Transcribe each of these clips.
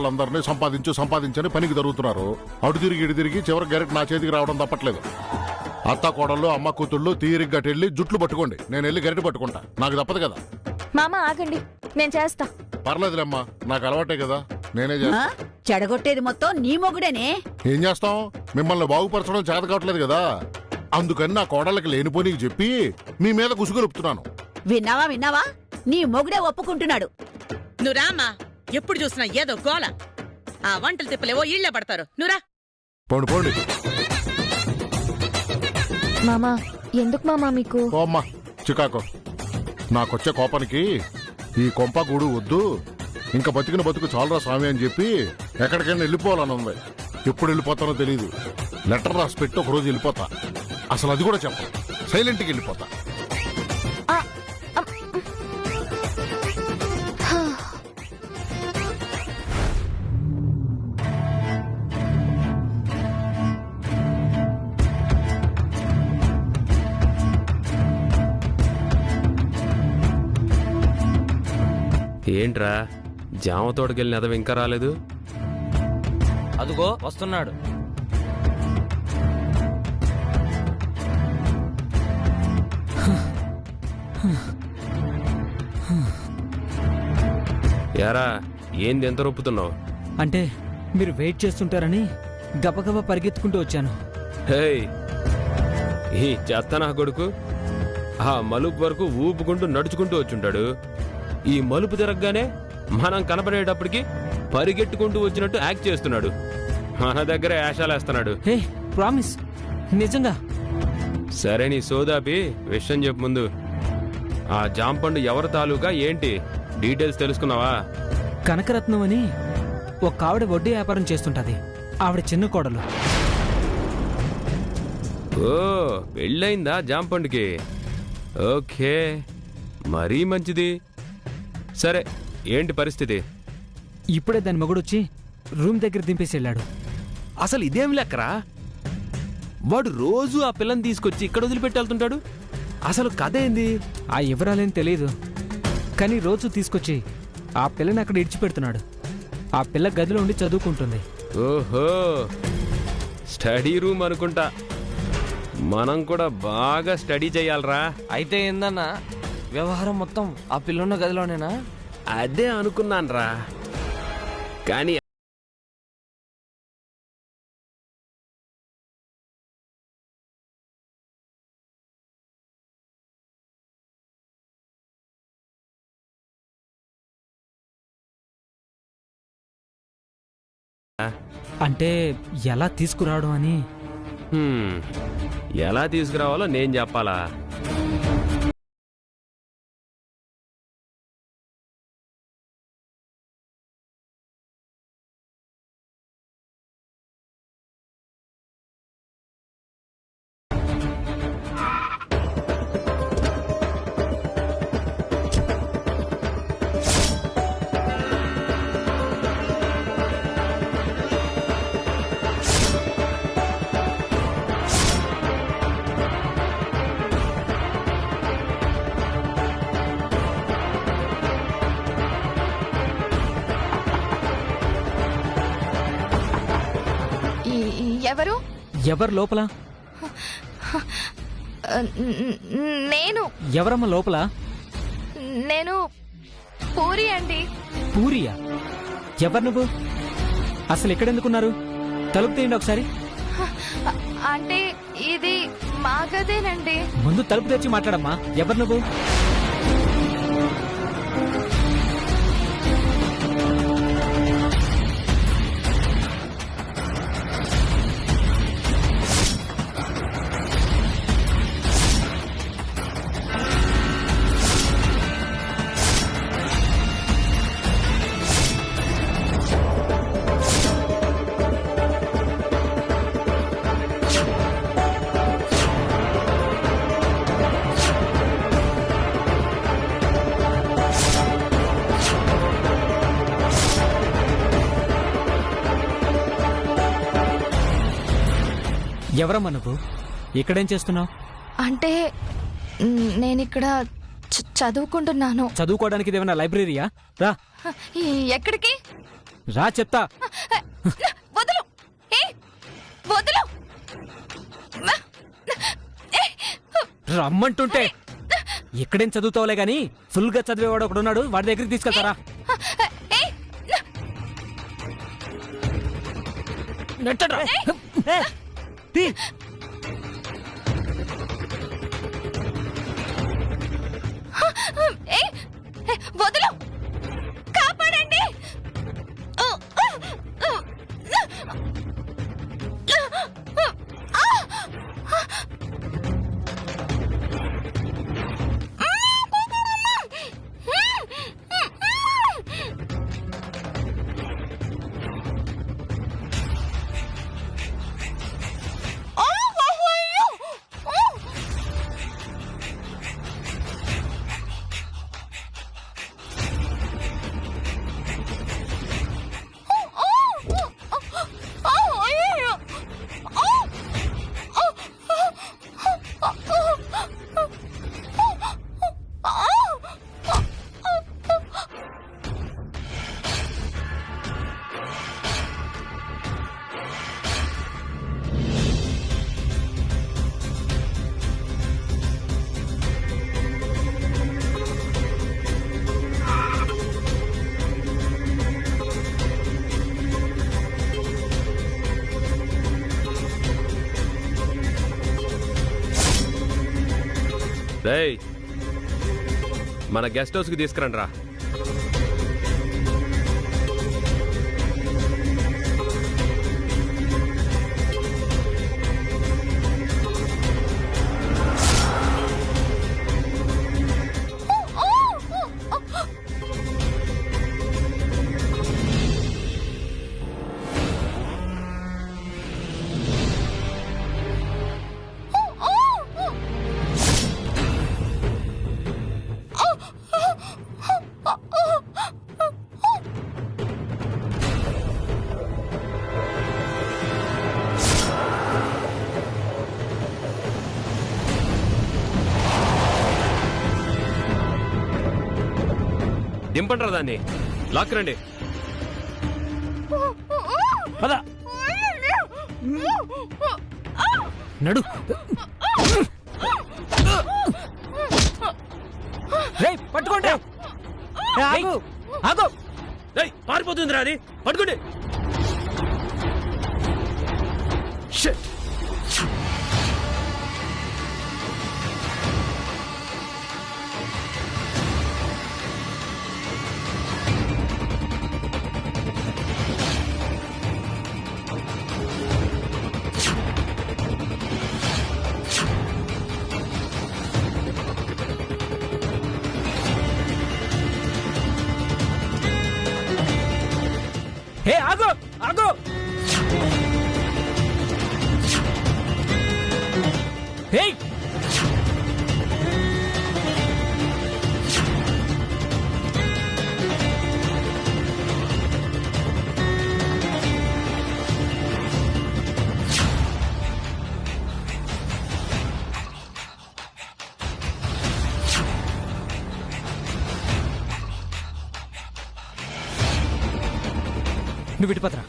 వాళ్ళందరినీ సంపాదించని పనికి జరుగుతున్నారు. అటు తిరిగి ఇటు తిరిగి చివరి గెరెట్ నా చేతికి రావడం తప్పట్లేదు. అత్త కోడళ్ళు అమ్మ కూతుళ్ళు తీరిగ్గా వెళ్ళి జుట్లు పట్టుకోండి, నేను వెళ్ళి గెరెట్ పట్టుకుంటా. నాకు తప్పదు కదా. మామ ఆగండి, నేను చేస్తా. పర్లేదులేమ్మా, నాకు అలవాటే కదా, నేనే చేస్తా. చెడగొట్టేది మొత్తం నీ మొగుడేనే. ఏం చేస్తాం, మిమ్మల్ని బాగుపరచడం చేత కావట్లేదు కదా. అందుకని నా కోడళ్ళకి లేనిపోనీకి చెప్పి మీ మీద గుసుగులుపుతున్నాను. విన్నావా నీ మొగుడే ఒప్పుకుంటున్నాడు. నువ్వు రామా, ఎప్పుడు చూసినా ఏదో గోల. ఆ వంటలు తిప్పలేవో ఇళ్లే పడతారు. నువ్వురా. పోండి పోండి. మామా ఎందుకు మామా మీకు? ఓ అమ్మా చికాకు, నాకొచ్చే కోపానికి ఈ కొంప గూడు వద్దు. ఇంకా బతికిన బతుకు చాలరా స్వామి అని చెప్పి ఎక్కడికైనా వెళ్ళిపోవాలని ఉంది. ఎప్పుడు వెళ్ళిపోతానో తెలియదు. లెటర్ రాసి పెట్టి ఒక రోజు వెళ్ళిపోతా. అసలు అది కూడా చెప్పను, సైలెంట్కి వెళ్ళిపోతా. ఏంట్రా జామ తోటకెళ్ళిన అదవి ఇంకా రాలేదు? అదుగో వస్తున్నాడు. యారా ఏంది ఎంత రొప్పుతున్నావు? అంటే మీరు వెయిట్ చేస్తుంటారని గబగబా పరిగెత్తుకుంటూ వచ్చాను. హేయ్, ఈ చెత్త నా కొడుకు ఆ మలుపు వరకు ఊపుకుంటూ నడుచుకుంటూ వచ్చుంటాడు. ఈ మలుపు తిరగగానే మనం కనపడేటప్పటికి పరిగెట్టుకుంటూ వచ్చినట్టు యాక్ట్ చేస్తున్నాడు. మన దగ్గర యాషాలేస్తున్నాడు. హే ప్రామిస్, నిజంగా. సరే నీ సోదాపి విషయం చెప్పు ముందు. ఆ జాంపండు ఎవరి తాలూకా ఏంటి డీటెయిల్స్ తెలుసుకున్నావా? కనకరత్నం అని ఒక ఆవిడ వడ్డీ వ్యాపారం చేస్తుంటది. ఆవిడ చిన్న కోడలు. ఓ పెళ్ళయిందా జాంపండుకి? ఓకే, మరీ మంచిది. సరే ఏంటి పరిస్థితి? ఇప్పుడే దాని మగుడొచ్చి రూమ్ దగ్గర దింపేసి వెళ్ళాడు. అసలు ఇదేం లెక్కరా? వాడు రోజు ఆ పిల్లని తీసుకొచ్చి ఇక్కడ వదిలిపెట్టి వెళ్తుంటాడు. అసలు కథ ఏంది? ఆ వివరాలేం తెలియదు, కానీ రోజు తీసుకొచ్చి ఆ పిల్లని అక్కడ ఇడిచిపెడుతున్నాడు. ఆ పిల్ల గదిలో ఉండి చదువుకుంటుంది. ఓహో, స్టడీ రూమ్ అనుకుంటా. మనం కూడా బాగా స్టడీ చెయ్యాలరా. అయితే ఏందన్నా, వ్యవహారం మొత్తం ఆ పిల్లున్న గదిలోనేనా? అదే అనుకున్నాన్రా, కానీ అంటే ఎలా తీసుకురావడం అని. ఎలా తీసుకురావాలో నేను చెప్పాలా? ఎవరు? ఎవరు లోపల? నేను. ఎవరమ్మ లోపల? నేను పూరి అండి. పూరియా? ఎవరు నువ్వు? అసలు ఎక్కడెందుకున్నారు? తలుపు తీయండి ఒకసారి. అంటే ఇది మా గదేనండి. ముందు తలుపు తెచ్చి మాట్లాడమ్మా. ఎవరు నువ్వు? ఎవరమ్మా నువ్వు? ఇక్కడేం చేస్తున్నావు? అంటే నేనిక్కడ చదువుకుంటున్నాను. చదువుకోవడానికి ఇదేమన్నా లైబ్రరీయా? రా. ఎక్కడికి? రా చెప్తా. వదులు వదులు. రమ్మంటుంటే ఇక్కడేం చదువుతావులే గాని ఫుల్ గా చదివేవాడు ఒకడున్నాడు, వాడి దగ్గరికి తీసుకెళ్తారా? నెట్టడ్రా. వదులు, కాపాడండి. రేయ్, మన గెస్ట్ హౌస్ కి తీసుకురండి రా. దింపండి రా దాన్ని, లాక్కురండి. పద నడు. రేయ్ పట్టుకోండి. ఆగు ఆగు. రేయ్, పారిపోతుంది రా అది, పట్టుకోండి. షిట్. హే ఆగు ఆగు. హే నువ్వు విడిపోతరా.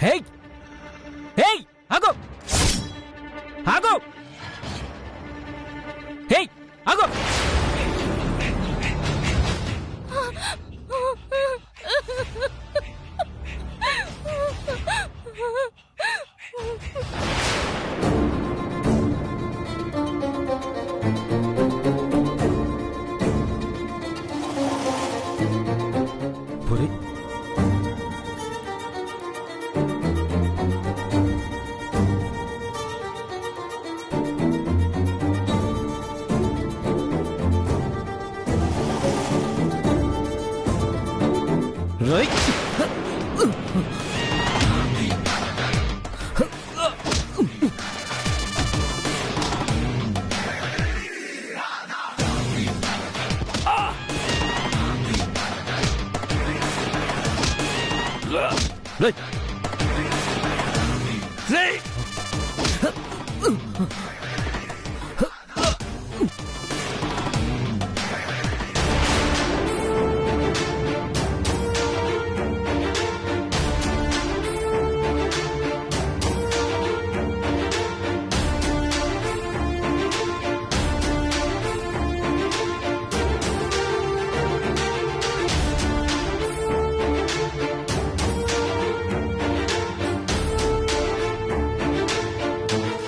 హే హే ఆగు ఆగు. హే ఆగు. పూరి రైట్. రేయ్.